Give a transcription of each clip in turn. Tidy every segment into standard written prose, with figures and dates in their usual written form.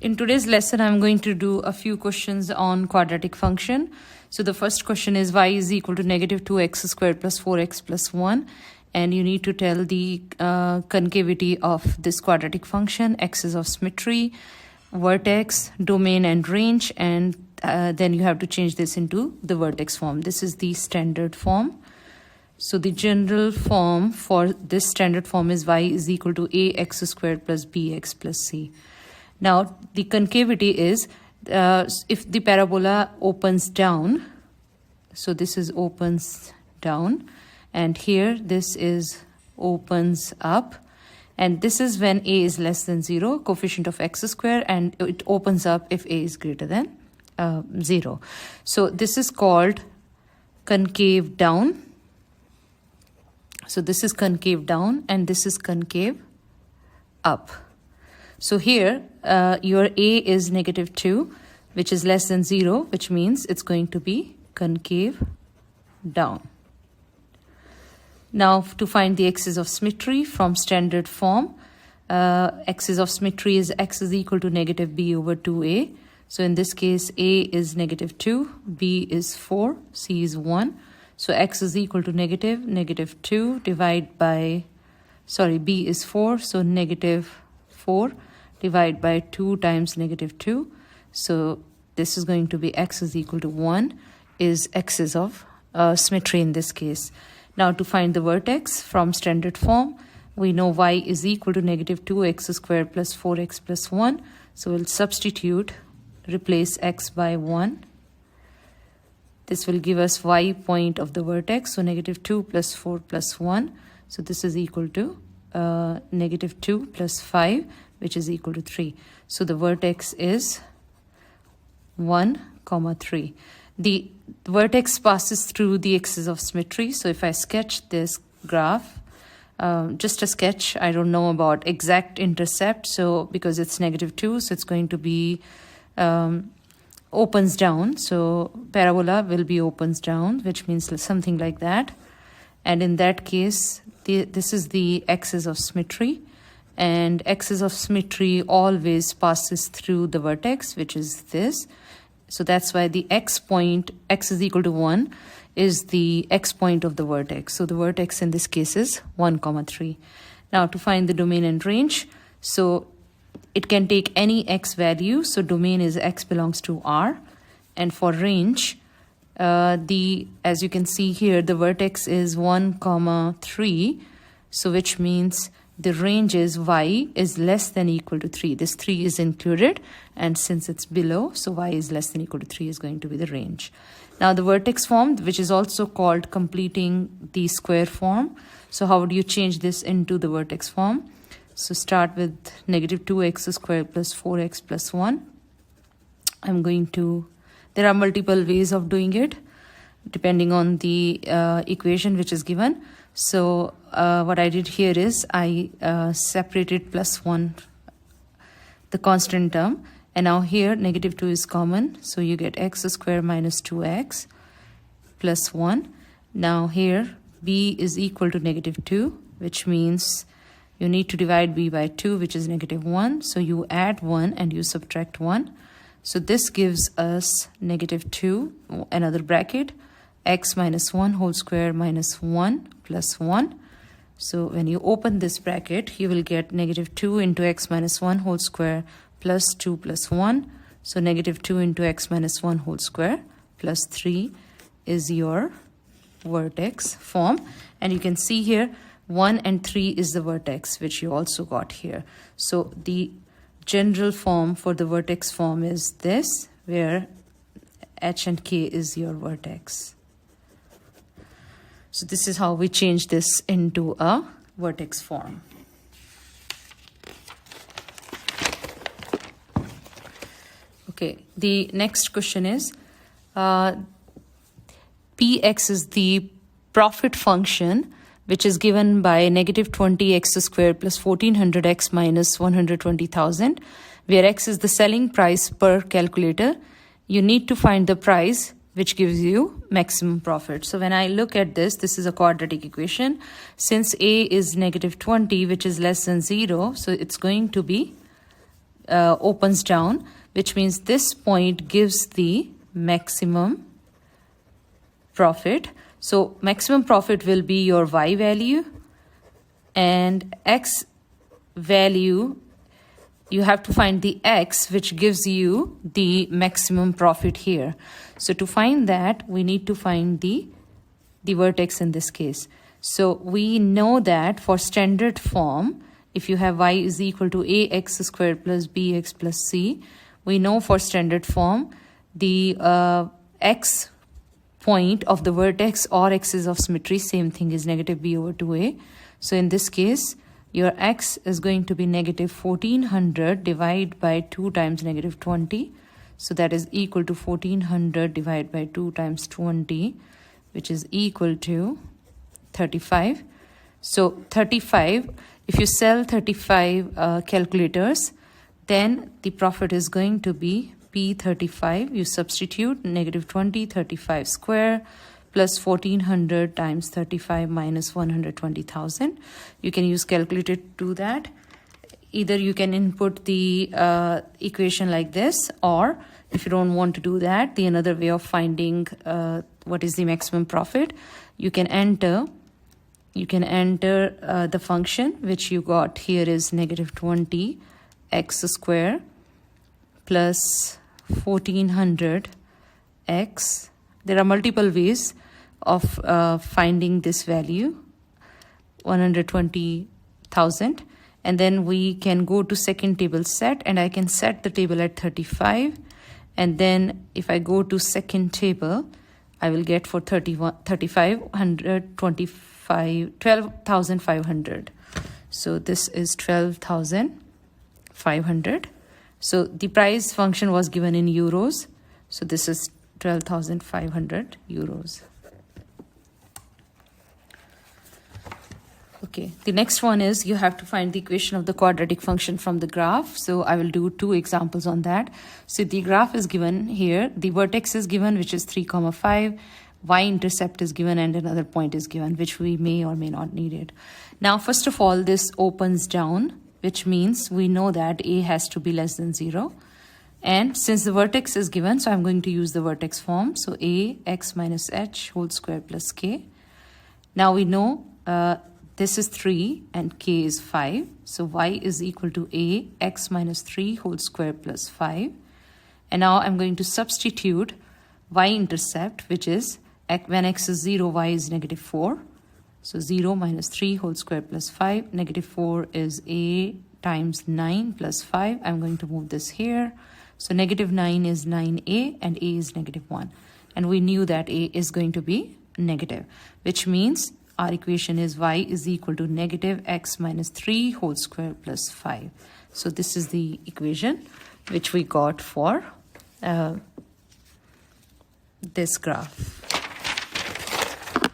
In today's lesson, I'm going to do a few questions on quadratic function. So the first question is y is equal to negative 2x squared plus 4x plus 1. And you need to tell the concavity of this quadratic function, axis of symmetry, vertex, domain and range. And then you have to change this into the vertex form. This is the standard form. So the general form for this standard form is y is equal to ax squared plus bx plus c. Now, the concavity is if the parabola opens down, so this is opens down, and here this is opens up, and this is when a is less than 0, coefficient of x square, and it opens up if a is greater than 0. So this is called concave down. So this is concave down and this is concave up. So here your a is negative 2, which is less than 0, which means it's going to be concave down. Now to find the axis of symmetry from standard form, axis of symmetry is x is equal to negative b over 2a. So in this case, a is negative 2, b is 4, c is 1. So x is equal to negative 2 divided by, b is 4, so negative 4 divided by 2 times negative 2. So this is going to be x is equal to 1 is axis of symmetry in this case. Now to find the vertex from standard form, we know y is equal to negative 2x squared plus 4x plus 1. So we'll substitute, replace x by 1. This will give us y point of the vertex, so negative 2 plus 4 plus 1. So this is equal to negative 2 plus 5, which is equal to 3. So the vertex is 1, 3. The vertex passes through the axis of symmetry. So if I sketch this graph, just a sketch, I don't know about exact intercept. So because it's negative 2, so it's going to be opens down. So parabola will be opens down, which means something like that. And in that case, this is the axis of symmetry. And axis of symmetry always passes through the vertex, which is this. So that's why the x point, x is equal to 1, is the x point of the vertex. So the vertex in this case is 1, 3. Now to find the domain and range, so it can take any x value. So domain is x belongs to R. And for range, as you can see here, the vertex is 1, 3. So which means the range is y is less than equal to 3. This 3 is included, and since it's below, so y is less than equal to 3 is going to be the range. Now the vertex form, which is also called completing the square form. So how would you change this into the vertex form? So start with negative 2x squared plus 4x plus 1. There are multiple ways of doing it depending on the equation which is given. So what I did here is I separated plus 1, the constant term. And now here negative 2 is common. So you get x squared minus 2x plus 1. Now here b is equal to negative 2, which means you need to divide b by 2, which is negative 1. So you add 1 and you subtract 1. So this gives us negative 2, another bracket, x minus 1 whole square minus 1 plus 1. So when you open this bracket, you will get negative 2 into x minus 1 whole square plus 2 plus 1. So negative 2 into x minus 1 whole square plus 3 is your vertex form. And you can see here 1 and 3 is the vertex, which you also got here. So the general form for the vertex form is this, where h and k is your vertex. So this is how we change this into a vertex form. Okay, the next question is, px is the profit function, which is given by negative 20x squared plus 1400x minus 120,000, where x is the selling price per calculator. You need to find the price which gives you maximum profit. So when I look at this, this is a quadratic equation. Since a is negative 20, which is less than 0, so it's going to be opens down, which means this point gives the maximum profit. So maximum profit will be your y value, and x value, you have to find the x which gives you the maximum profit here. So to find that, we need to find the vertex in this case. So we know that for standard form, if you have y is equal to ax squared plus bx plus c, we know for standard form the x point of the vertex or axis of symmetry, same thing, is negative b over 2a. So in this case, your x is going to be negative 1400 divided by 2 times negative 20. So that is equal to 1400 divided by 2 times 20, which is equal to 35. So 35, if you sell 35 calculators, then the profit is going to be P35. You substitute negative 20, 35 square plus 1400 times 35 minus 120,000. You can use calculator to do that. Either you can input the equation like this, or if you don't want to do that, the another way of finding what is the maximum profit, you can enter the function which you got here is negative 20 x square plus 1400 x. There are multiple ways of finding this value, 120,000, and then we can go to second table set, and I can set the table at 35, and then if I go to second table, I will get for 12,500. So this is 12,500. So the price function was given in euros. So this is 12,500 euros. Okay, the next one is you have to find the equation of the quadratic function from the graph. So I will do 2 examples on that. So the graph is given here. The vertex is given, which is 3, 5. Y-intercept is given, and another point is given, which we may or may not need it. Now, first of all, this opens down, which means we know that a has to be less than 0. And since the vertex is given, so I'm going to use the vertex form. So a x minus h whole square plus k. Now we know this is 3 and k is 5. So y is equal to a x minus 3 whole square plus 5. And now I'm going to substitute y-intercept, which is when x is 0, y is negative 4. So 0 minus 3 whole square plus 5. Negative 4 is a times 9 plus 5. I'm going to move this here. So negative 9 is 9a, and a is negative 1. And we knew that a is going to be negative, which means our equation is y is equal to negative x minus 3 whole square plus 5. So this is the equation which we got for this graph.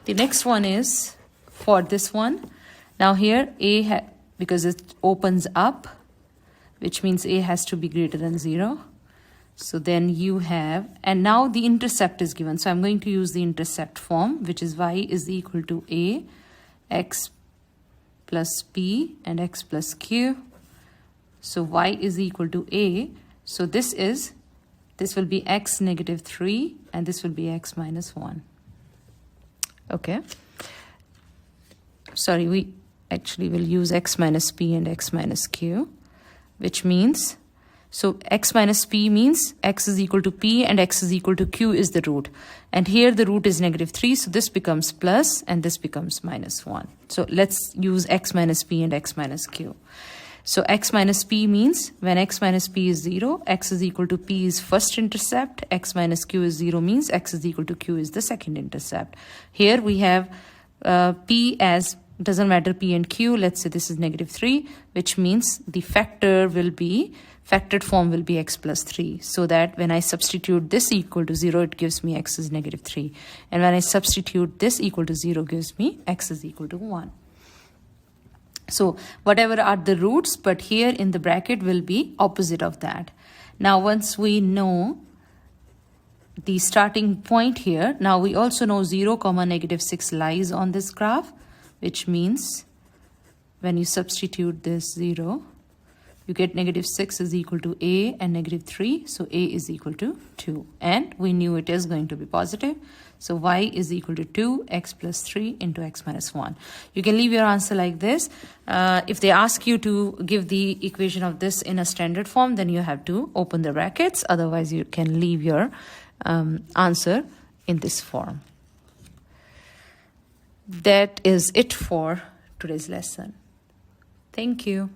The next one is for this one. Now here a, because it opens up, which means a has to be greater than 0. So then you have, and now the intercept is given. So I'm going to use the intercept form, which is y is equal to a x plus p and x plus q. So y is equal to a. So this will be x negative 3, and this will be x minus 1. Okay. Sorry, we actually will use x minus p and x minus q, which means, so x minus p means x is equal to p and x is equal to q is the root. And here the root is negative 3, so this becomes plus and this becomes minus 1. So let's use x minus p and x minus q. So x minus p means when x minus p is 0, x is equal to p is first intercept, x minus q is 0 means x is equal to q is the second intercept. Here we have p as, doesn't matter p and q, let's say this is negative 3, which means the factored form will be x plus 3, so that when I substitute this equal to 0, it gives me x is negative 3. And when I substitute this equal to 0, gives me x is equal to 1. So whatever are the roots, but here in the bracket will be opposite of that. Now once we know the starting point here, now we also know 0, negative 6 lies on this graph, which means when you substitute this 0, You get negative 6 is equal to a and negative 3. So a is equal to 2. And we knew it is going to be positive. So y is equal to 2, x plus 3 into x minus 1. You can leave your answer like this. If they ask you to give the equation of this in a standard form, then you have to open the brackets. Otherwise, you can leave your answer in this form. That is it for today's lesson. Thank you.